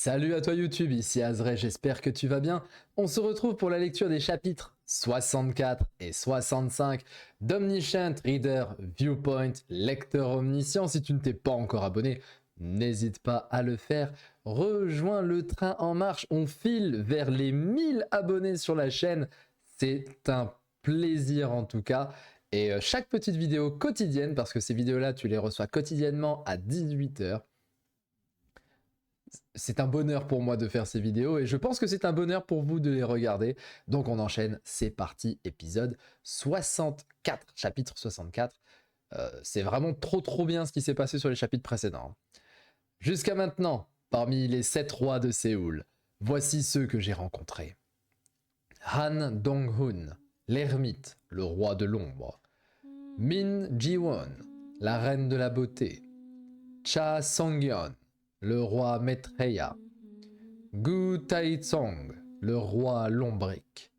Salut à toi YouTube, ici Azray, j'espère que tu vas bien. On se retrouve pour la lecture des chapitres 64 et 65 d'Omniscient Reader Viewpoint Lecteur Omniscient. Si tu ne t'es pas encore abonné, n'hésite pas à le faire. Rejoins le train en marche, on file vers les 1000 abonnés sur la chaîne. C'est un plaisir en tout cas. Et chaque petite vidéo quotidienne, parce que ces vidéos-là, tu les reçois quotidiennement à 18 h. C'est un bonheur pour moi de faire ces vidéos et je pense que c'est un bonheur pour vous de les regarder. Donc on enchaîne, c'est parti, épisode 64, chapitre 64. C'est vraiment trop bien ce qui s'est passé sur les chapitres précédents. Jusqu'à maintenant, parmi les 7 rois de Séoul, voici ceux que j'ai rencontrés. Han Dong-hun, l'ermite, le roi de l'ombre. Min Ji-won, la reine de la beauté. Cha Song-yeon, le roi Maitreya. Gu Tai-tsong, le roi lombric.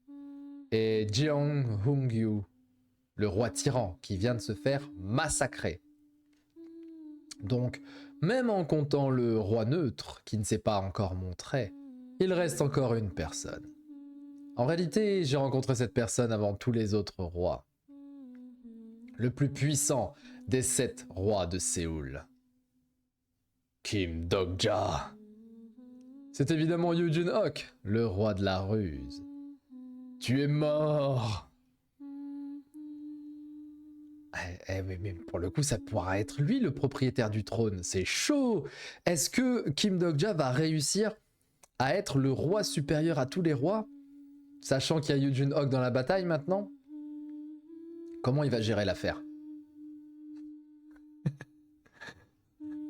Et Jeong Hung-yu, le roi tyran qui vient de se faire massacrer. Donc, même en comptant le roi neutre qui ne s'est pas encore montré, il reste encore une personne. En réalité, j'ai rencontré cette personne avant tous les autres rois. Le plus puissant des 7 rois de Séoul. Kim Dok-ja. C'est évidemment Yoo Jun-ok, le roi de la ruse. Tu es mort. Mais pour le coup, ça pourra être lui le propriétaire du trône. C'est chaud. Est-ce que Kim Dok-ja va réussir à être le roi supérieur à tous les rois, sachant qu'il y a Yoo Jun-ok dans la bataille maintenant? Comment il va gérer l'affaire?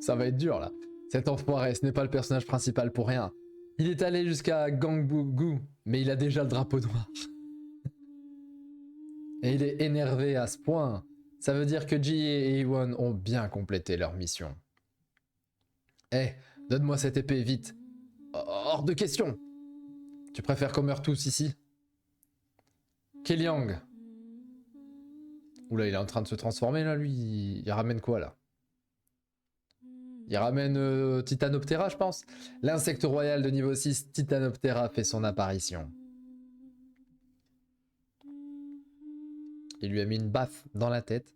Ça va être dur là. Cet enfoiré, ce n'est pas le personnage principal pour rien. Il est allé jusqu'à Gangbu-gu, mais il a déjà le drapeau noir. Et il est énervé à ce point. Ça veut dire que Ji et Iwon ont bien complété leur mission. Eh, donne-moi cette épée, vite. Hors de question. Tu préfères qu'on meure tous ici? Keliang. Oula, il est en train de se transformer là, lui. Il ramène quoi là? Il ramène Titanoptera, je pense. L'insecte royal de niveau 6, Titanoptera, fait son apparition. Il lui a mis une baffe dans la tête.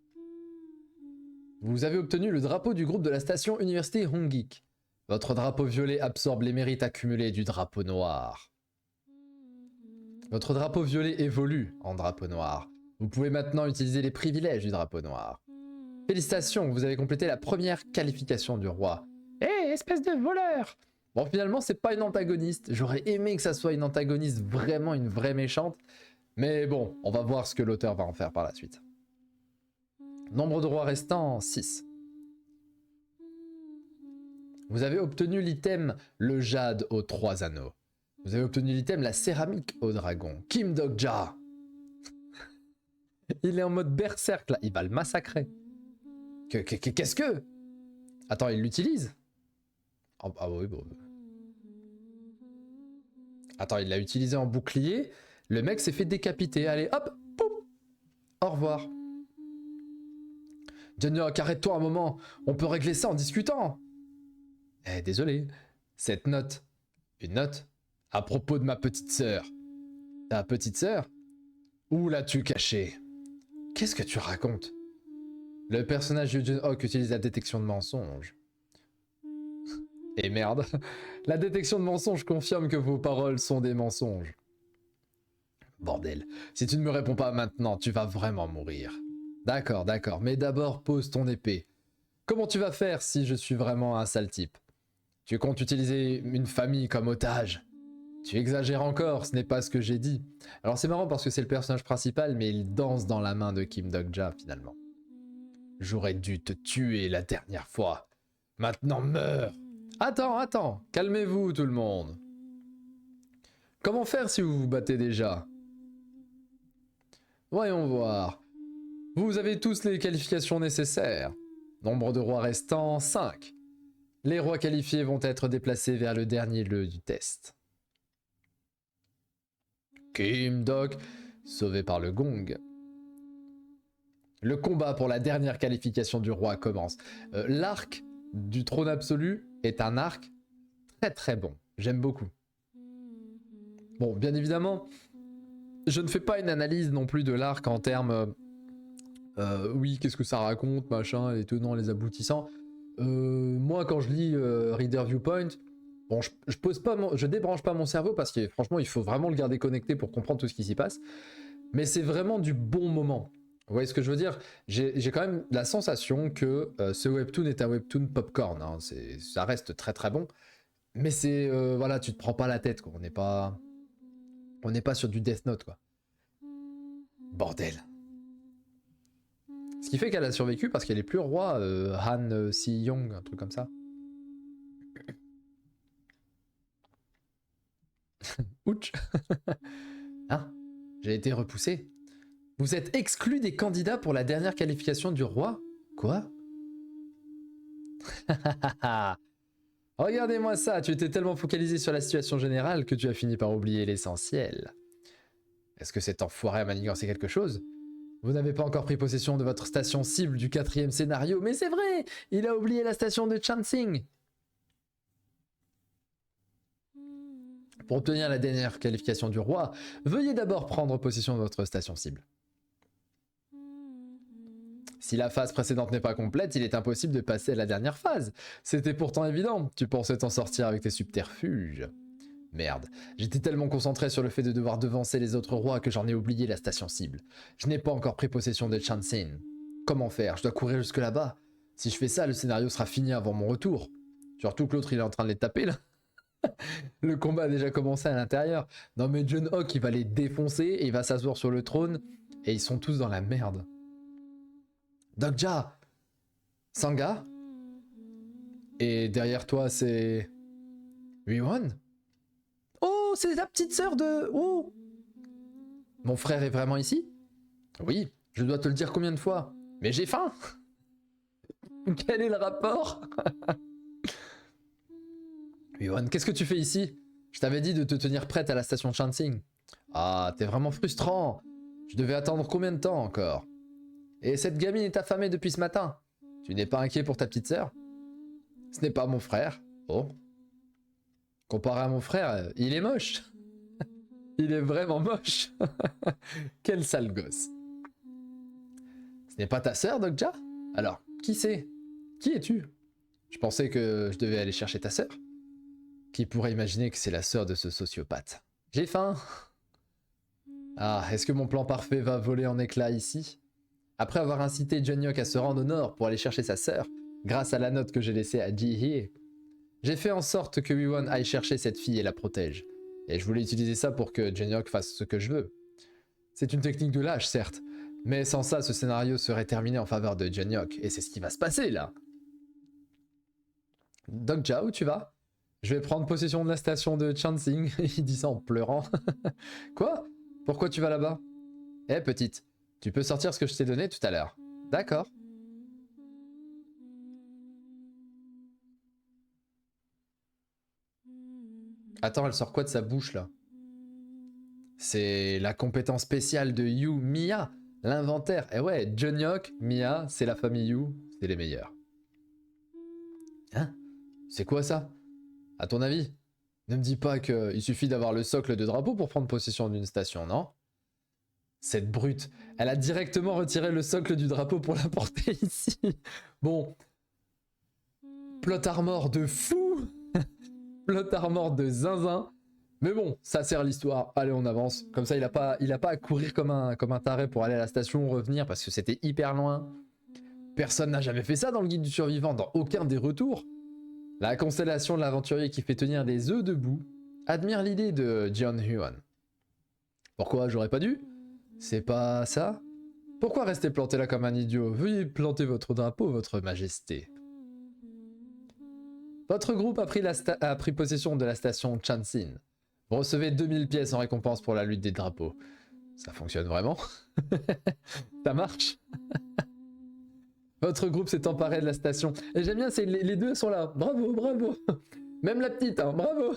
Vous avez obtenu le drapeau du groupe de la station Université Hongik. Votre drapeau violet absorbe les mérites accumulés du drapeau noir. Votre drapeau violet évolue en drapeau noir. Vous pouvez maintenant utiliser les privilèges du drapeau noir. Félicitations, vous avez complété la première qualification du roi. Hé, espèce de voleur! Bon, finalement, c'est pas une antagoniste. J'aurais aimé que ça soit une antagoniste, vraiment une vraie méchante. Mais bon, on va voir ce que l'auteur va en faire par la suite. Nombre de rois restants, 6. Vous avez obtenu l'item le jade aux 3 anneaux. Vous avez obtenu l'item la céramique au dragon. Kim Dok-ja. Il est en mode berserk là, il va le massacrer. Qu'est-ce que... Attends, il l'utilise? Ah oui, bon. Attends, il l'a utilisé en bouclier. Le mec s'est fait décapiter. Allez, hop, pouf. Au revoir. Jun-ok, arrête-toi un moment. On peut régler ça en discutant. Eh, désolé. Cette note. Une note? À propos de ma petite sœur. Ta petite sœur? Où l'as-tu cachée? Qu'est-ce que tu racontes? Le personnage de Jun-ok utilise la détection de mensonges. Et merde. La détection de mensonges confirme que vos paroles sont des mensonges. Bordel. Si tu ne me réponds pas maintenant, tu vas vraiment mourir. D'accord, d'accord. Mais d'abord, pose ton épée. Comment tu vas faire si je suis vraiment un sale type? Tu comptes utiliser une famille comme otage? Tu exagères encore, ce n'est pas ce que j'ai dit. Alors c'est marrant parce que c'est le personnage principal, mais il danse dans la main de Kim Dok-ja finalement. J'aurais dû te tuer la dernière fois. Maintenant meurs! Attends, calmez-vous tout le monde. Comment faire si vous vous battez déjà? Voyons voir. Vous avez tous les qualifications nécessaires. Nombre de rois restants, 5. Les rois qualifiés vont être déplacés vers le dernier lieu du test. Kim Dok, sauvé par le gong. Le combat pour la dernière qualification du roi commence. L'arc du trône absolu est un arc très bon. J'aime beaucoup. Bon, bien évidemment, je ne fais pas une analyse non plus de l'arc en termes... oui, qu'est-ce que ça raconte, machin, les tenants, les aboutissants. Moi, quand je lis Reader Viewpoint, bon, je débranche pas mon cerveau parce que franchement, il faut vraiment le garder connecté pour comprendre tout ce qui s'y passe. Mais c'est vraiment du bon moment. Vous voyez ce que je veux dire? J'ai quand même la sensation que ce webtoon est un webtoon popcorn. Hein. Ça reste très très bon. Mais c'est... voilà, tu te prends pas la tête, quoi. On n'est pas sur du Death Note, quoi. Bordel. Ce qui fait qu'elle a survécu parce qu'elle est plus roi, Han Si-young, un truc comme ça. Ouch. Hein? J'ai été repoussé. Vous êtes exclu des candidats pour la dernière qualification du roi? Quoi? Regardez-moi ça, tu étais tellement focalisé sur la situation générale que tu as fini par oublier l'essentiel. Est-ce que cet enfoiré a manigancé quelque chose? Vous n'avez pas encore pris possession de votre station cible du 4e scénario, mais c'est vrai! Il a oublié la station de Chansing! Pour obtenir la dernière qualification du roi, veuillez d'abord prendre possession de votre station cible. Si la phase précédente n'est pas complète, il est impossible de passer à la dernière phase. C'était pourtant évident, tu pensais t'en sortir avec tes subterfuges. Merde, j'étais tellement concentré sur le fait de devoir devancer les autres rois que j'en ai oublié la station cible. Je n'ai pas encore pris possession de Chansin. Comment faire? Je dois courir jusque là-bas. Si je fais ça, le scénario sera fini avant mon retour. Surtout que l'autre il est en train de les taper là. Le combat a déjà commencé à l'intérieur. Non mais John Hawk il va les défoncer et il va s'asseoir sur le trône et ils sont tous dans la merde. Dokja, Sanga, et derrière toi c'est Won. Oh, c'est la petite sœur de... Oh, mon frère est vraiment ici? Oui, je dois te le dire combien de fois? Mais j'ai faim. Quel est le rapport? Won, qu'est-ce que tu fais ici? Je t'avais dit de te tenir prête à la station Chansing. Ah, t'es vraiment frustrant. Je devais attendre combien de temps encore? Et cette gamine est affamée depuis ce matin. Tu n'es pas inquiet pour ta petite sœur? Ce n'est pas mon frère. Oh. Comparé à mon frère, il est moche. Il est vraiment moche. Quel sale gosse. Ce n'est pas ta sœur, Dokja? Alors, qui c'est? Qui es-tu? Je pensais que je devais aller chercher ta sœur. Qui pourrait imaginer que c'est la sœur de ce sociopathe? J'ai faim. Ah, est-ce que mon plan parfait va voler en éclats ici? Après avoir incité Jeonhyuk à se rendre au nord pour aller chercher sa sœur, grâce à la note que j'ai laissée à Ji-hye, j'ai fait en sorte que Won aille chercher cette fille et la protège. Et je voulais utiliser ça pour que Jeonhyuk fasse ce que je veux. C'est une technique de lâche, certes, mais sans ça, ce scénario serait terminé en faveur de Jeonhyuk, et c'est ce qui va se passer là. Dokja, où tu vas? Je vais prendre possession de la station de Chansing. Il dit ça en pleurant. Quoi? Pourquoi tu vas là-bas? Eh petite, tu peux sortir ce que je t'ai donné tout à l'heure. D'accord. Attends, elle sort quoi de sa bouche là? C'est la compétence spéciale de Yu, Mia, l'inventaire. Eh ouais, Jeonhyuk, Mia, c'est la famille Yu, c'est les meilleurs. Hein? C'est quoi ça? À ton avis? Ne me dis pas qu'il suffit d'avoir le socle de drapeau pour prendre possession d'une station, non? Cette brute, elle a directement retiré le socle du drapeau pour l'apporter ici. Bon. Plot armor de fou. Plot armor de zinzin. Mais bon, ça sert l'histoire. Allez, on avance. Comme ça, il a pas à courir comme un taré pour aller à la station, revenir, parce que c'était hyper loin. Personne n'a jamais fait ça dans le guide du survivant, dans aucun des retours. La constellation de l'aventurier qui fait tenir des œufs debout admire l'idée de Jeon Hyun. Pourquoi j'aurais pas dû? C'est pas ça? Pourquoi rester planté là comme un idiot? Veuillez planter votre drapeau, votre majesté. Votre groupe a pris possession de la station Chansin. Vous recevez 2000 pièces en récompense pour la lutte des drapeaux. Ça fonctionne vraiment? Ça marche? Votre groupe s'est emparé de la station. Et j'aime bien, les deux sont là. Bravo, bravo. Même la petite, hein, bravo.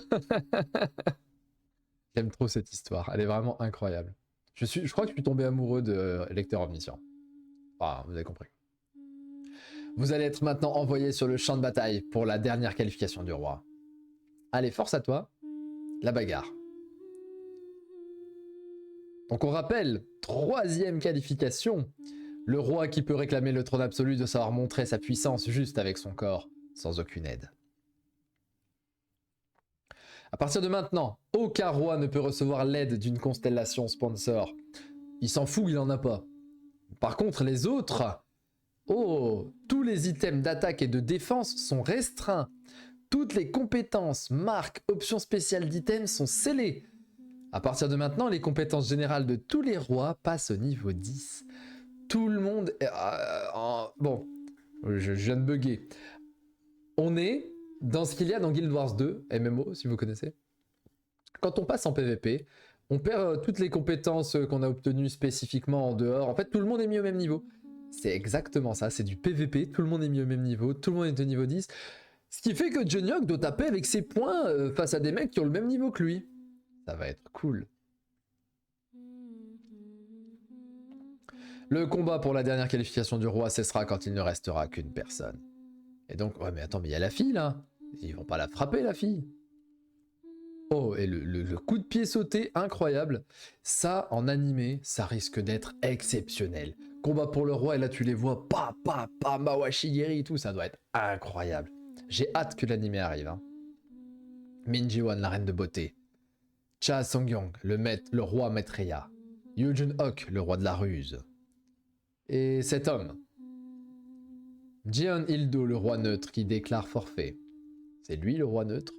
J'aime trop cette histoire. Elle est vraiment incroyable. Je crois que je suis tombé amoureux de Lecteur Omniscient. Ah, vous avez compris. Vous allez être maintenant envoyé sur le champ de bataille pour la dernière qualification du roi. Allez, force à toi. La bagarre. Donc on rappelle, 3e qualification. Le roi qui peut réclamer le trône absolu doit savoir montrer sa puissance juste avec son corps, sans aucune aide. À partir de maintenant, aucun roi ne peut recevoir l'aide d'une constellation sponsor. Il s'en fout, il en a pas. Par contre, les autres... Oh, tous les items d'attaque et de défense sont restreints. Toutes les compétences, marques, options spéciales d'items sont scellées. À partir de maintenant, les compétences générales de tous les rois passent au niveau 10. Tout le monde... Bon, je viens de bugger. On est dans ce qu'il y a dans Guild Wars 2, MMO, si vous connaissez. Quand on passe en PvP, on perd toutes les compétences qu'on a obtenues spécifiquement en dehors. En fait, tout le monde est mis au même niveau. C'est exactement ça, c'est du PvP, tout le monde est mis au même niveau, tout le monde est au niveau 10. Ce qui fait que Juniok doit taper avec ses points face à des mecs qui ont le même niveau que lui. Ça va être cool. Le combat pour la dernière qualification du roi cessera quand il ne restera qu'une personne. Et donc, ouais mais attends, mais il y a la fille là. Ils vont pas la frapper la fille. Oh, et le coup de pied sauté, incroyable. Ça, en animé, ça risque d'être exceptionnel. Combat pour le roi, et là tu les vois, Mawashigiri et tout, ça doit être incroyable. J'ai hâte que l'animé arrive. Hein. Min Ji-won, la reine de beauté. Cha Songyong, le roi Maitreya. Yoo Jun-ok, le roi de la ruse. Et cet homme. Jeon Il-do, le roi neutre, qui déclare forfait. C'est lui le roi neutre?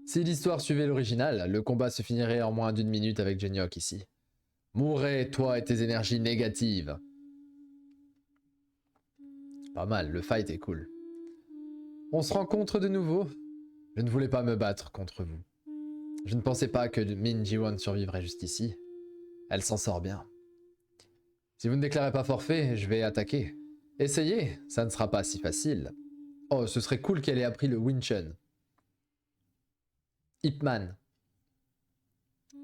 Si l'histoire suivait l'original, le combat se finirait en moins d'1 minute avec Juniok ici. Mourrais, toi et tes énergies négatives. Pas mal, le fight est cool. On se rencontre de nouveau. Je ne voulais pas me battre contre vous. Je ne pensais pas que Min Ji-won survivrait juste ici. Elle s'en sort bien. Si vous ne déclarez pas forfait, je vais attaquer. Essayez, ça ne sera pas si facile. Oh, ce serait cool qu'elle ait appris le Wing Chun. Ip Man.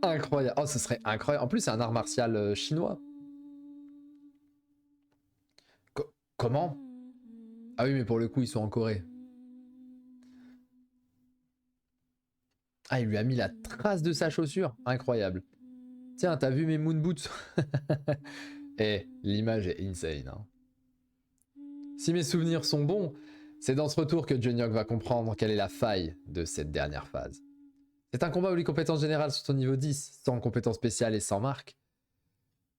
Incroyable. Oh, ce serait incroyable. En plus, c'est un art martial chinois. Comment? Ah oui, mais pour le coup, ils sont en Corée. Ah, il lui a mis la trace de sa chaussure. Incroyable. Tiens, t'as vu mes moon boots? Eh, l'image est insane. Hein. Si mes souvenirs sont bons, c'est dans ce retour que Juniok va comprendre quelle est la faille de cette dernière phase. C'est un combat où les compétences générales sont au niveau 10, sans compétences spéciales et sans marque.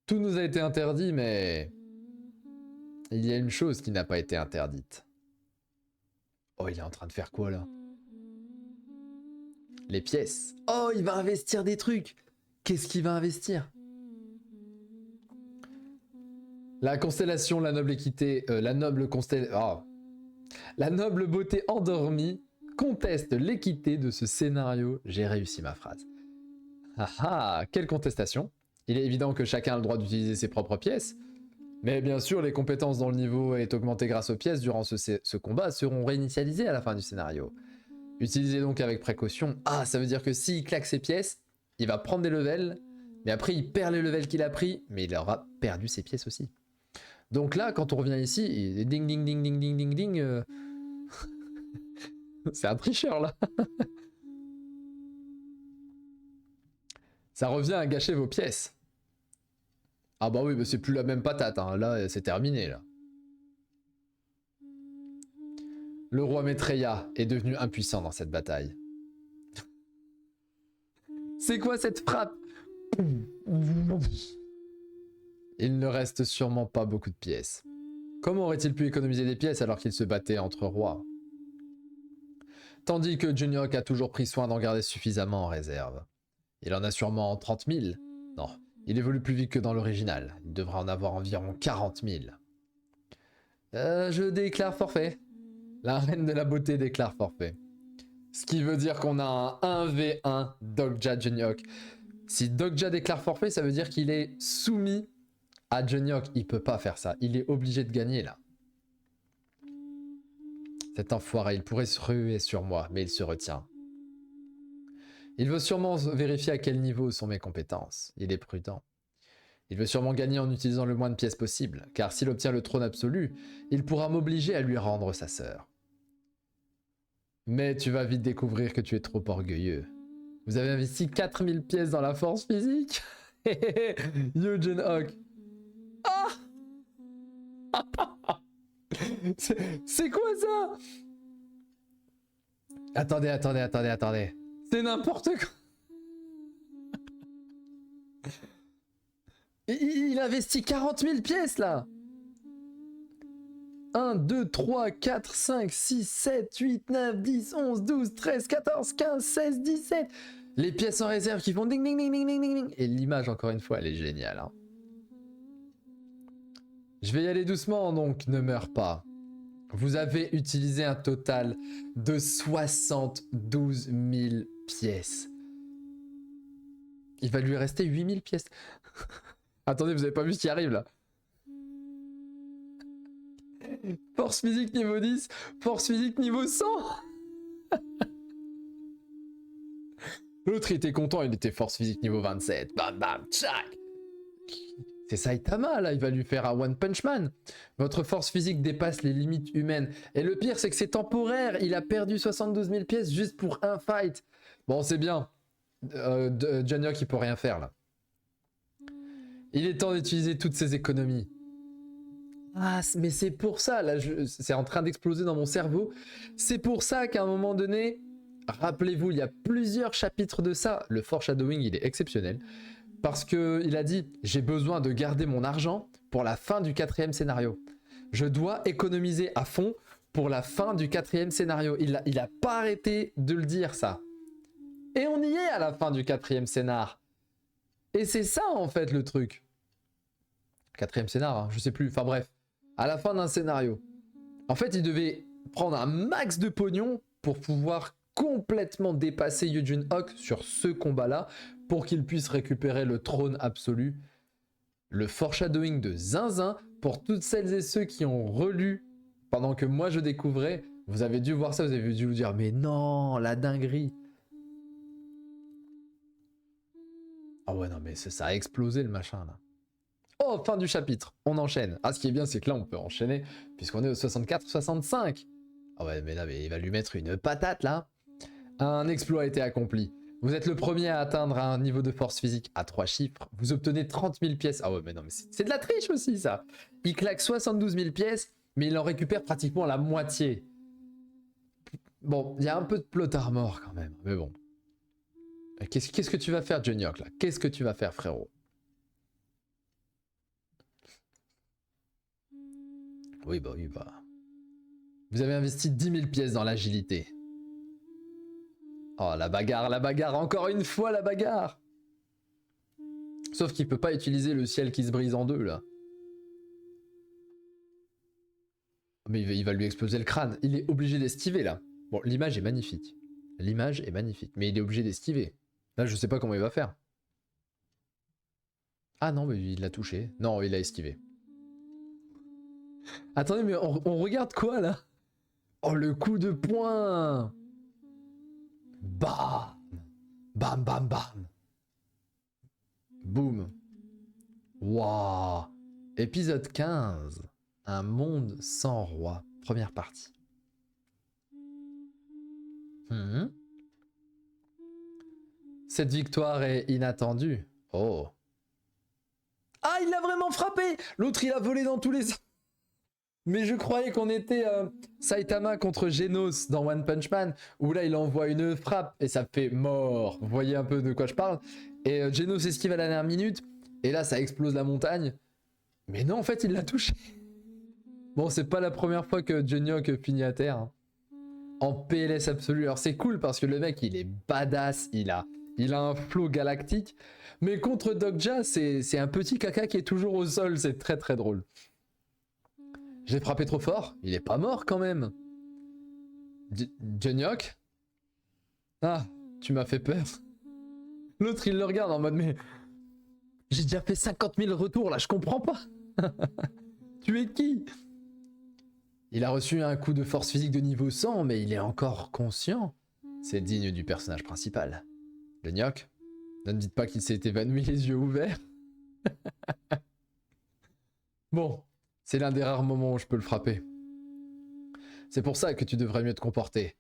Tout nous a été interdit, mais... il y a une chose qui n'a pas été interdite. Oh, il est en train de faire quoi, là? Les pièces. Oh, il va investir des trucs. Qu'est-ce qu'il va investir? La constellation, la noble équité, la noble la noble beauté endormie conteste l'équité de ce scénario. J'ai réussi ma phrase. Ah ah, quelle contestation? Il est évident que chacun a le droit d'utiliser ses propres pièces, mais bien sûr, les compétences dont le niveau est augmenté grâce aux pièces durant ce combat seront réinitialisées à la fin du scénario. Utilisez donc avec précaution. Ah, ça veut dire que s'il claque ses pièces, il va prendre des levels, mais après il perd les levels qu'il a pris, mais il aura perdu ses pièces aussi. Donc là, quand on revient ici, il... ding ding ding ding ding ding ding. C'est un tricheur là. Ça revient à gâcher vos pièces. Ah bah oui, mais c'est plus la même patate. Hein. Là, c'est terminé là. Le roi Maitreya est devenu impuissant dans cette bataille. C'est quoi cette frappe? Il ne reste sûrement pas beaucoup de pièces. Comment aurait-il pu économiser des pièces alors qu'il se battait entre rois? Tandis que Juniok a toujours pris soin d'en garder suffisamment en réserve. Il en a sûrement 30 000. Non, il évolue plus vite que dans l'original. Il devrait en avoir environ 40 000. Je déclare forfait. La reine de la beauté déclare forfait. Ce qui veut dire qu'on a un 1v1 Dogja Juniok. Si Dogja déclare forfait, ça veut dire qu'il est soumis à Juniok. Il peut pas faire ça. Il est obligé de gagner là. Cet enfoiré, il pourrait se ruer sur moi, mais il se retient. Il veut sûrement vérifier à quel niveau sont mes compétences. Il est prudent. Il veut sûrement gagner en utilisant le moins de pièces possible, car s'il obtient le trône absolu, il pourra m'obliger à lui rendre sa sœur. Mais tu vas vite découvrir que tu es trop orgueilleux. Vous avez investi 4000 pièces dans la force physique. Eugene Hawk. Ah. C'est quoi ça? Attendez. C'est n'importe quoi. Il investit 40 000 pièces là. 1, 2, 3, 4, 5, 6, 7, 8, 9, 10, 11, 12, 13, 14, 15, 16, 17. Les pièces en réserve qui font ding ding ding ding ding ding. Et l'image, encore une fois, elle est géniale. Hein. Je vais y aller doucement, donc ne meurs pas. Vous avez utilisé un total de 72 000 pièces. Il va lui rester 8 000 pièces. Attendez, vous avez pas vu ce qui arrive là? Force physique niveau 10, force physique niveau 100. L'autre il était content, il était force physique niveau 27. Bam bam, tchac. C'est Saitama là, il va lui faire un One Punch Man. Votre force physique dépasse les limites humaines. Et le pire c'est que c'est temporaire, il a perdu 72 000 pièces juste pour un fight. Bon c'est bien, Junior qui peut rien faire là. Il est temps d'utiliser toutes ses économies. Ah, mais c'est pour ça, là, c'est en train d'exploser dans mon cerveau. C'est pour ça qu'à un moment donné, rappelez-vous, il y a plusieurs chapitres de ça. Le foreshadowing, il est exceptionnel. Parce qu'il a dit, j'ai besoin de garder mon argent pour la fin du 4e scénario. Je dois économiser à fond pour la fin du 4e scénario. Il a pas arrêté de le dire, ça. Et on y est à la fin du 4e scénar. Et c'est ça, en fait, le truc. 4e scénar, hein, je sais plus. Enfin bref. À la fin d'un scénario. En fait, il devait prendre un max de pognon pour pouvoir complètement dépasser Eugene Hawk sur ce combat-là pour qu'il puisse récupérer le trône absolu. Le foreshadowing de Zinzin, pour toutes celles et ceux qui ont relu pendant que moi je découvrais, vous avez dû voir ça, vous avez dû vous dire mais non, la dinguerie. Ah ouais, non mais ça a explosé le machin là. Oh, fin du chapitre, on enchaîne. Ah, ce qui est bien, c'est que là, on peut enchaîner, puisqu'on est au 64-65. Ah ouais, mais là, mais il va lui mettre une patate, là. Un exploit a été accompli. Vous êtes le premier à atteindre un niveau de force physique à 3 chiffres. Vous obtenez 30 000 pièces. Ah ouais, mais non, mais c'est de la triche aussi, ça. Il claque 72 000 pièces, mais il en récupère pratiquement la moitié. Bon, il y a un peu de plot armor, quand même, mais bon. Qu'est-ce que tu vas faire, Johnny Hawk, là? Qu'est-ce que tu vas faire, frérot? Oui, bah. Vous avez investi 10 000 pièces dans l'agilité. Oh, la bagarre, encore une fois la bagarre. Sauf qu'il peut pas utiliser le ciel qui se brise en deux, là. Mais il va lui exploser le crâne. Il est obligé d'esquiver, là. Bon, l'image est magnifique. L'image est magnifique, mais il est obligé d'esquiver. Là, je sais pas comment il va faire. Ah non, mais il l'a touché. Non, il a esquivé. Attendez, mais on regarde quoi, là? Oh, le coup de poing! Bam! Bam, bam, bam! Boum! Waouh! Épisode 15. Un monde sans roi. Première partie. Cette victoire est inattendue. Oh. Ah, il l'a vraiment frappé! L'autre, il a volé dans tous les... Mais je croyais qu'on était Saitama contre Genos dans One Punch Man, où là il envoie une frappe et ça fait mort. Vous voyez un peu de quoi je parle. Et Genos esquive à la dernière minute, et là ça explose la montagne. Mais non, en fait il l'a touché. Bon, c'est pas la première fois que Johnny Hawk finit à terre. Hein. En PLS absolu. Alors c'est cool parce que le mec il est badass, il a un flow galactique. Mais contre Dogja, c'est un petit caca qui est toujours au sol, c'est très très drôle. J'ai frappé trop fort, il est pas mort quand même. Johnny Hawk? Ah, tu m'as fait peur. L'autre il le regarde en mode mais... J'ai déjà fait 50 000 retours là, je comprends pas. Tu es qui? Il a reçu un coup de force physique de niveau 100, mais il est encore conscient. C'est digne du personnage principal. Johnny Hawk? Ne me dites pas qu'il s'est évanoui les yeux ouverts. Bon. C'est l'un des rares moments où je peux le frapper. C'est pour ça que tu devrais mieux te comporter.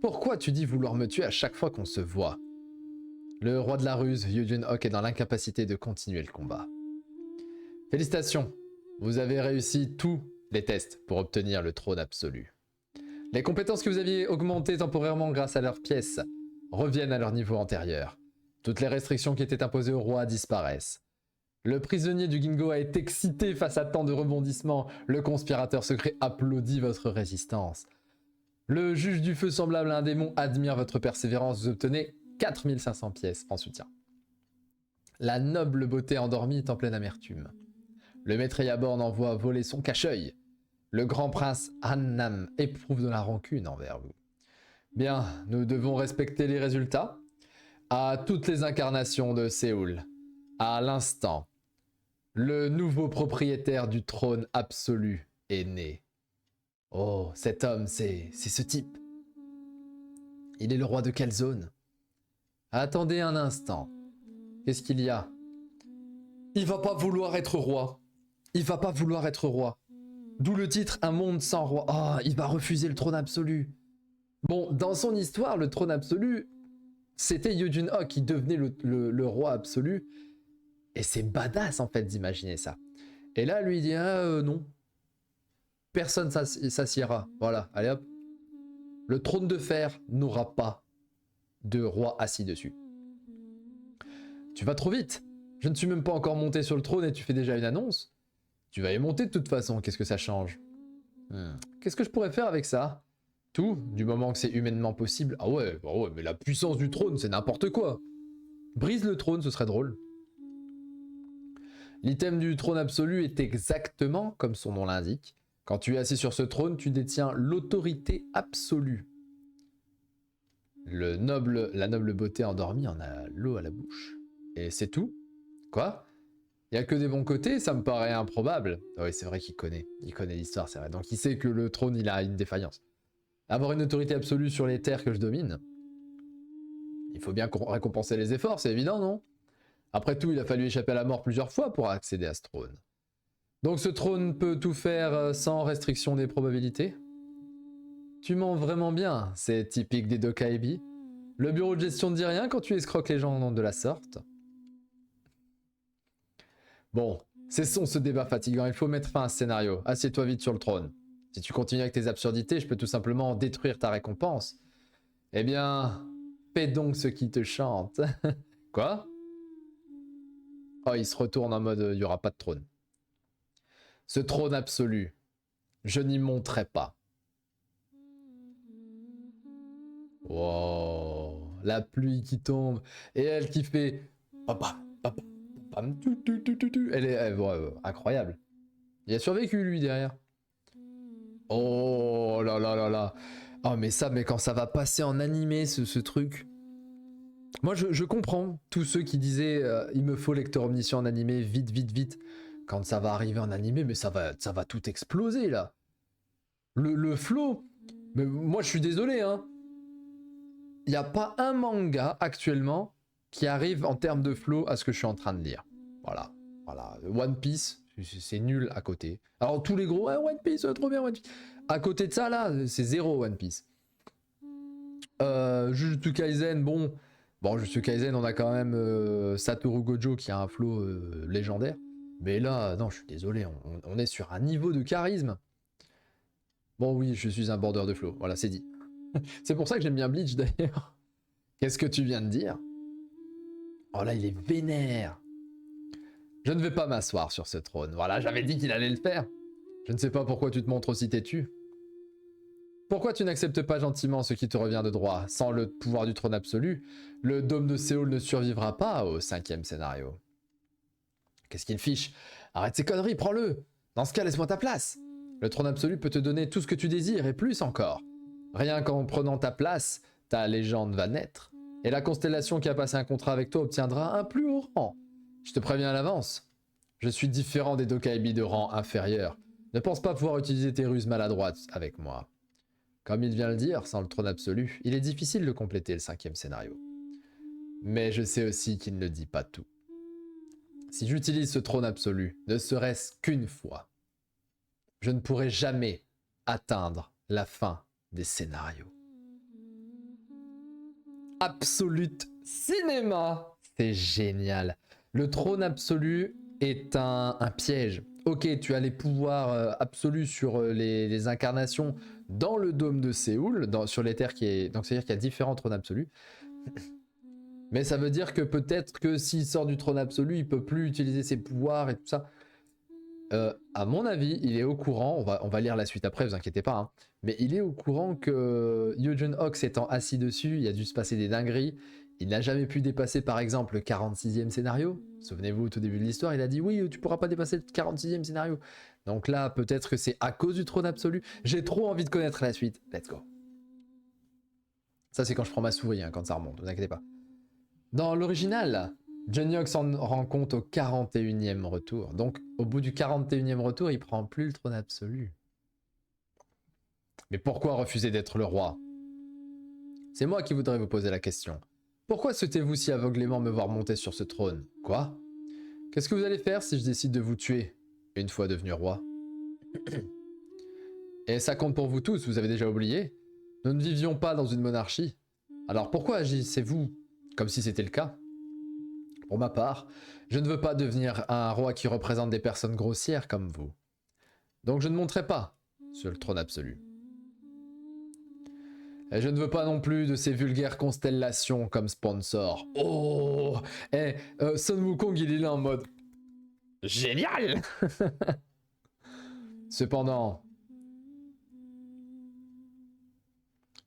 Pourquoi tu dis vouloir me tuer à chaque fois qu'on se voit? Le roi de la ruse, Yu Jun-ok, est dans l'incapacité de continuer le combat. Félicitations, vous avez réussi tous les tests pour obtenir le trône absolu. Les compétences que vous aviez augmentées temporairement grâce à leurs pièces reviennent à leur niveau antérieur. Toutes les restrictions qui étaient imposées au roi disparaissent. Le prisonnier du Gingo a été excité face à tant de rebondissements. Le conspirateur secret applaudit votre résistance. Le juge du feu semblable à un démon admire votre persévérance. Vous obtenez 4500 pièces en soutien. La noble beauté endormie est en pleine amertume. Le maître Yaborn envoie voler son cache-œil. Le grand prince Hannam éprouve de la rancune envers vous. Bien, nous devons respecter les résultats. À toutes les incarnations de Séoul, à l'instant, le nouveau propriétaire du trône absolu est né. Oh, cet homme, c'est ce type. Il est le roi de quelle zone? Attendez un instant. Qu'est-ce qu'il y a? Il va pas vouloir être roi. Il va pas vouloir être roi. D'où le titre Un monde sans roi. Oh, il va refuser le trône absolu. Bon, dans son histoire, le trône absolu, c'était Yu Jun-ok qui devenait le roi absolu. Et c'est badass en fait d'imaginer ça. Et là, lui il dit non. Personne s'assiera. Voilà, allez hop. Le trône de fer n'aura pas de roi assis dessus. Tu vas trop vite. Je ne suis même pas encore monté sur le trône et tu fais déjà une annonce. Tu vas y monter de toute façon, qu'est-ce que ça change? Qu'est-ce que je pourrais faire avec ça? Tout, du moment que c'est humainement possible. Ah ouais, bah ouais, mais la puissance du trône, c'est n'importe quoi. Brise le trône, ce serait drôle. L'item du trône absolu est exactement comme son nom l'indique. Quand tu es assis sur ce trône, tu détiens l'autorité absolue. La noble beauté endormie en a l'eau à la bouche. Et c'est tout? Quoi? Il n'y a que des bons côtés, ça me paraît improbable. Oui, c'est vrai qu'il connaît. Il connaît l'histoire, c'est vrai. Donc il sait que le trône, il a une défaillance. Avoir une autorité absolue sur les terres que je domine, il faut bien récompenser les efforts, c'est évident, non? Après tout, il a fallu échapper à la mort plusieurs fois pour accéder à ce trône. Donc ce trône peut tout faire sans restriction des probabilités? Tu mens vraiment bien, c'est typique des Dokaibi. Le bureau de gestion ne dit rien quand tu escroques les gens de la sorte. Bon, cessons ce débat fatigant, il faut mettre fin à ce scénario. Assieds-toi vite sur le trône. Si tu continues avec tes absurdités, je peux tout simplement détruire ta récompense. Eh bien, fais donc ce qui te chante. Quoi? Oh, il se retourne en mode, il n'y aura pas de trône. Ce trône absolu, je n'y monterai pas. Wow, la pluie qui tombe, et elle qui fait... Elle est incroyable. Il a survécu, lui, derrière. Oh là là là là. Oh, mais ça, mais quand ça va passer en animé, ce truc... Moi, je comprends tous ceux qui disaient il me faut lecteur omniscient en animé, vite, vite, vite. Quand ça va arriver en animé, mais ça va tout exploser, là. Le flow... Mais moi, je suis désolé, hein. Il n'y a pas un manga, actuellement, qui arrive en termes de flow à ce que je suis en train de lire. Voilà. Voilà. One Piece, c'est nul à côté. Alors, tous les gros, ouais, One Piece, trop bien, One Piece. À côté de ça, là, c'est zéro One Piece. Jujutsu Kaisen, bon, Jujutsu Kaisen, on a quand même Satoru Gojo qui a un flow légendaire. Mais là, non, je suis désolé, on est sur un niveau de charisme. Bon, oui, je suis un border de flow, voilà, c'est dit. C'est pour ça que j'aime bien Bleach d'ailleurs. Qu'est-ce que tu viens de dire? Oh là, il est vénère. Je ne vais pas m'asseoir sur ce trône. Voilà, j'avais dit qu'il allait le faire. Je ne sais pas pourquoi tu te montres aussi têtu. Pourquoi tu n'acceptes pas gentiment ce qui te revient de droit? Sans le pouvoir du trône absolu, le dôme de Séoul ne survivra pas au 5e scénario. Qu'est-ce qu'il fiche? Arrête ces conneries, prends-le. Dans ce cas, laisse-moi ta place. Le trône absolu peut te donner tout ce que tu désires et plus encore. Rien qu'en prenant ta place, ta légende va naître. Et la constellation qui a passé un contrat avec toi obtiendra un plus haut rang. Je te préviens à l'avance. Je suis différent des Dokaibi de rang inférieur. Ne pense pas pouvoir utiliser tes ruses maladroites avec moi. Comme il vient le dire, sans le trône absolu, il est difficile de compléter le 5e scénario. Mais je sais aussi qu'il ne dit pas tout. Si j'utilise ce trône absolu, ne serait-ce qu'une fois, je ne pourrai jamais atteindre la fin des scénarios. Absolute Cinéma. C'est génial. Le trône absolu est un piège. Ok, tu as les pouvoirs absolus sur les incarnations dans le dôme de Séoul, sur les terres qui est... Donc c'est-à-dire qu'il y a différents trônes absolus. Mais ça veut dire que peut-être que s'il sort du trône absolu, il peut plus utiliser ses pouvoirs et tout ça. À mon avis, il est au courant, on va lire la suite après, vous inquiétez pas, hein, mais il est au courant que Youjin Hawks étant assis dessus, il a dû se passer des dingueries. Il n'a jamais pu dépasser par exemple le 46e scénario. Souvenez-vous, au tout début de l'histoire, il a dit oui, tu pourras pas dépasser le 46e scénario. Donc là, peut-être que c'est à cause du trône absolu. J'ai trop envie de connaître la suite. Let's go. Ça, c'est quand je prends ma souris, hein, quand ça remonte, vous inquiétez pas. Dans l'original, Johnny Hawks s'en rend compte au 41e retour. Donc, au bout du 41e retour, il prend plus le trône absolu. Mais pourquoi refuser d'être le roi? C'est moi qui voudrais vous poser la question. Pourquoi souhaitez-vous si aveuglément me voir monter sur ce trône? Quoi? Qu'est-ce que vous allez faire si je décide de vous tuer, une fois devenu roi? Et ça compte pour vous tous, vous avez déjà oublié? Nous ne vivions pas dans une monarchie. Alors pourquoi agissez-vous comme si c'était le cas? Pour ma part, je ne veux pas devenir un roi qui représente des personnes grossières comme vous. Donc je ne monterai pas sur le trône absolu. Et je ne veux pas non plus de ces vulgaires constellations comme sponsor. Oh, Sun Wukong, il est là en mode génial. Cependant,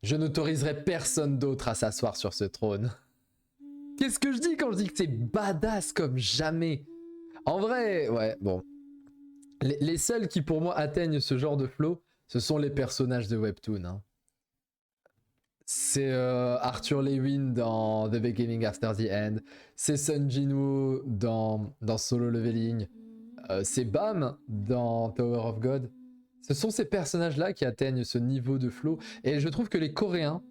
je n'autoriserai personne d'autre à s'asseoir sur ce trône. Qu'est-ce que je dis quand je dis que c'est badass comme jamais? En vrai, ouais, bon. Les seuls qui pour moi atteignent ce genre de flow, ce sont les personnages de Webtoon. Hein. C'est Arthur Lewin dans The Beginning After the End, c'est Sun Jinwoo dans Solo Leveling, c'est Bam dans Tower of God. Ce sont ces personnages-là qui atteignent ce niveau de flow. Et je trouve que les Coréens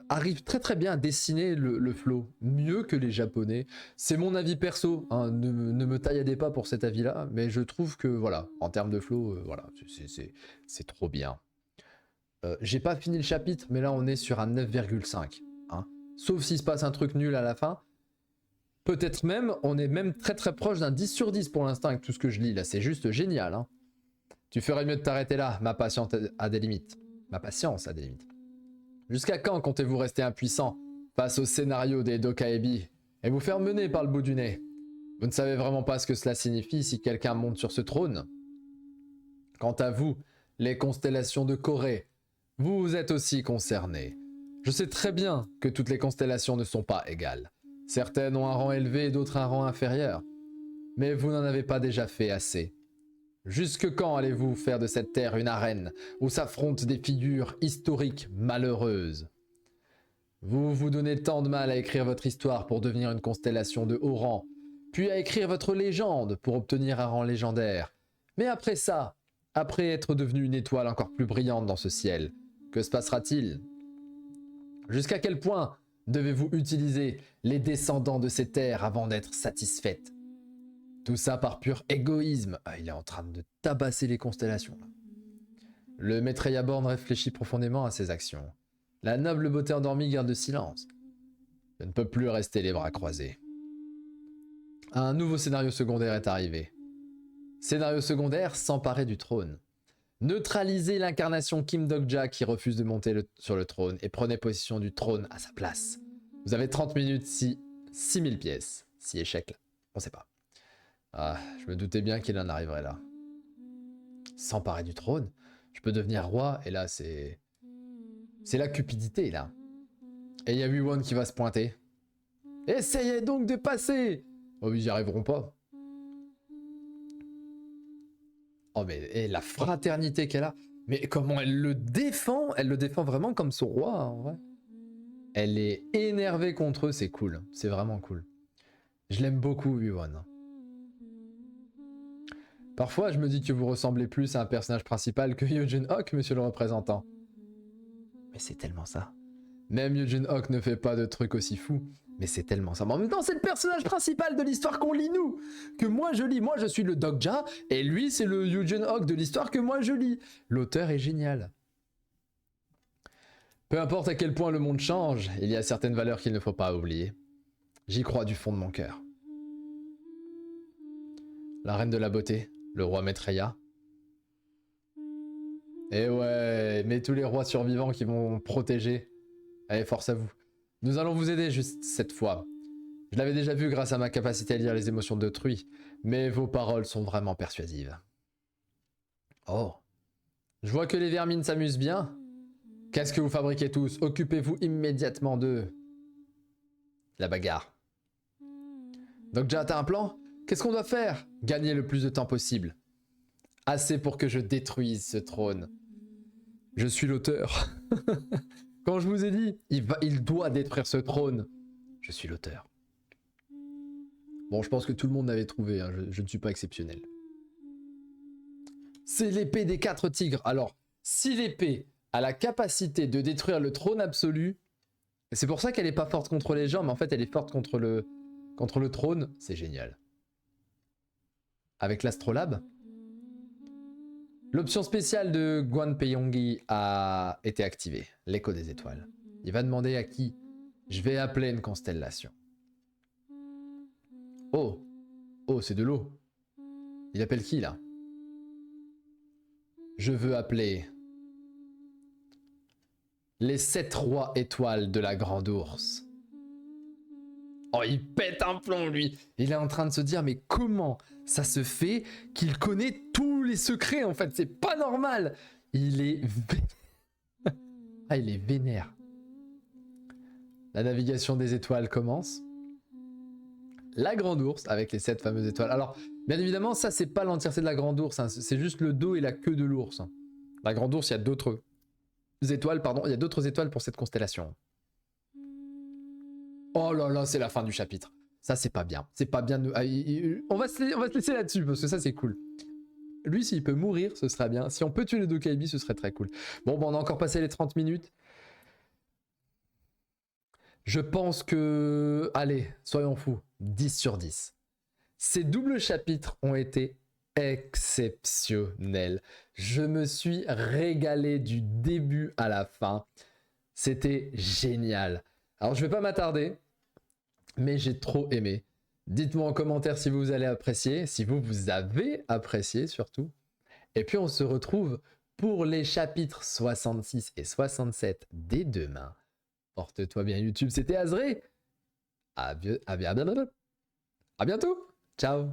arrivent très très bien à dessiner le flow, mieux que les Japonais. C'est mon avis perso, hein, ne me tailladez pas pour cet avis-là, mais je trouve que voilà, en termes de flow, voilà, c'est trop bien. J'ai pas fini le chapitre, mais là on est sur un 9,5. Hein. Sauf s'il se passe un truc nul à la fin. Peut-être même, on est même très très proche d'un 10 sur 10 pour l'instant avec tout ce que je lis. Là, c'est juste génial. Hein. Tu ferais mieux de t'arrêter là, ma patience a des limites. Ma patience a des limites. Jusqu'à quand comptez-vous rester impuissant face au scénario des Dokaebi et vous faire mener par le bout du nez? Vous ne savez vraiment pas ce que cela signifie si quelqu'un monte sur ce trône. Quant à vous, les constellations de Corée, vous êtes aussi concernés. Je sais très bien que toutes les constellations ne sont pas égales. Certaines ont un rang élevé et d'autres un rang inférieur. Mais vous n'en avez pas déjà fait assez. Jusque quand allez-vous faire de cette terre une arène où s'affrontent des figures historiques malheureuses? Vous vous donnez tant de mal à écrire votre histoire pour devenir une constellation de haut rang, puis à écrire votre légende pour obtenir un rang légendaire. Mais après ça, après être devenu une étoile encore plus brillante dans ce ciel, que se passera-t-il? Jusqu'à quel point devez-vous utiliser les descendants de ces terres avant d'être satisfaite? Tout ça par pur égoïsme. Ah, il est en train de tabasser les constellations. Là. Le maître Yaborn réfléchit profondément à ses actions. La noble beauté endormie garde silence. Je ne peux plus rester les bras croisés. Un nouveau scénario secondaire est arrivé. Scénario secondaire, s'emparer du trône. Neutralisez l'incarnation Kim Dok-ja qui refuse de monter sur le trône et prenez possession du trône à sa place. Vous avez 30 minutes si 6000 pièces. Si échec là, on sait pas. Ah, je me doutais bien qu'il en arriverait là. S'emparer du trône, je peux devenir roi et là c'est la cupidité là. Et il y a Wee-Won qui va se pointer. Essayez donc de passer. Oh ils y arriveront pas. Oh mais la fraternité qu'elle a. Mais comment elle le défend? Elle le défend vraiment comme son roi en vrai. Elle est énervée contre eux, c'est cool. C'est vraiment cool. Je l'aime beaucoup Wee-Won. Parfois, je me dis que vous ressemblez plus à un personnage principal que Youjin Hawk, monsieur le représentant. Mais c'est tellement ça. Même Youjin Hawk ne fait pas de trucs aussi fous. Mais c'est tellement ça. Mais en même temps, c'est le personnage principal de l'histoire qu'on lit, nous. Que moi, je lis. Moi, je suis le Dok-ja. Et lui, c'est le Youjin Hawk de l'histoire que moi, je lis. L'auteur est génial. Peu importe à quel point le monde change, il y a certaines valeurs qu'il ne faut pas oublier. J'y crois du fond de mon cœur. La reine de la beauté, le roi Maitreya. Et ouais, mais tous les rois survivants qui vont protéger. Allez, force à vous. Nous allons vous aider juste cette fois. Je l'avais déjà vu grâce à ma capacité à lire les émotions d'autrui, mais vos paroles sont vraiment persuasives. Oh, je vois que les vermines s'amusent bien. Qu'est-ce que vous fabriquez tous? Occupez-vous immédiatement de la bagarre. Donc déjà, t'as un plan? Qu'est-ce qu'on doit faire? Gagner le plus de temps possible. Assez pour que je détruise ce trône. Je suis l'auteur. Quand je vous ai dit, il doit détruire ce trône. Je suis l'auteur. Bon, je pense que tout le monde l'avait trouvé, hein. Je ne suis pas exceptionnel. C'est l'épée des 4 tigres. Alors, si l'épée a la capacité de détruire le trône absolu, c'est pour ça qu'elle n'est pas forte contre les gens, mais en fait, elle est forte contre le trône. C'est génial. Avec l'astrolabe, l'option spéciale de Guan Peiyongyi a été activée. L'écho des étoiles. Il va demander à qui? Je vais appeler une constellation. Oh, oh, c'est de l'eau. Il appelle qui là? Je veux appeler les 7 rois étoiles de la Grande Ourse. Oh, il pète un plomb, lui. Il est en train de se dire, mais comment ça se fait qu'il connaît tous les secrets, en fait? C'est pas normal. Il est... Ah, il est vénère. La navigation des étoiles commence. La Grande Ourse, avec les 7 fameuses étoiles. Alors, bien évidemment, ça, c'est pas l'entièreté de la Grande Ourse. Hein. C'est juste le dos et la queue de l'ours. La Grande Ourse, il y a d'autres étoiles, pardon. Il y a d'autres étoiles pour cette constellation. Oh là là, c'est la fin du chapitre. Ça, c'est pas bien. C'est pas bien. On va se laisser là-dessus, parce que ça, c'est cool. Lui, s'il peut mourir, ce serait bien. Si on peut tuer le Dokaibi, ce serait très cool. Bon, on a encore passé les 30 minutes. Je pense que... Allez, soyons fous. 10 sur 10. Ces doubles chapitres ont été exceptionnels. Je me suis régalé du début à la fin. C'était génial. Alors, je vais pas m'attarder, mais j'ai trop aimé. Dites-moi en commentaire si vous allez apprécier, si vous avez apprécié surtout. Et puis, on se retrouve pour les chapitres 66 et 67 dès demain. Porte-toi bien YouTube, c'était Azré. À bientôt. Ciao.